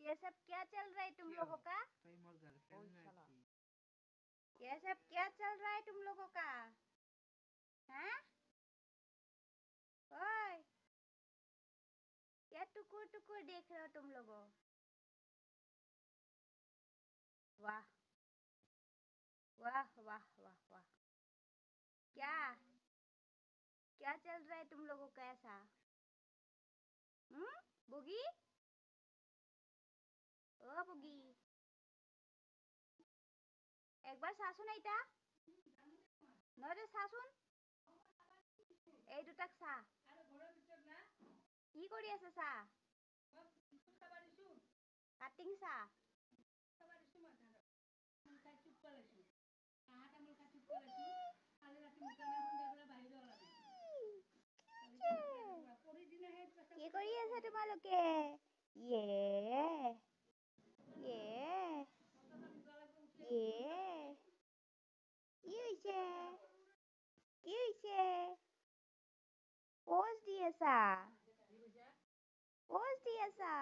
ये सब क्या चल रहा है तुम लोगों का? ये सब क्या चल रहा है तुम लोगों का? हाँ? ओए, क्या टुकुर टुकुर देख रहे हो तुम लोगों? वाह वाह वाह वाह वाह। क्या क्या चल रहा है तुम लोगों का ऐसा? हम्म? बुगी? ओ बुगी, একবাৰ চাচোন আইতা, নহয় দে চাচোন, এই দুটাক চা, কি কৰি আছে চা, কাটিং চা। কি কৰি আছে তোমালোকে? ইয়ে ইয়ে ইয়ে, কি হৈছে? কি হৈছে? প'জ দি আছা? প'জ দি আছা?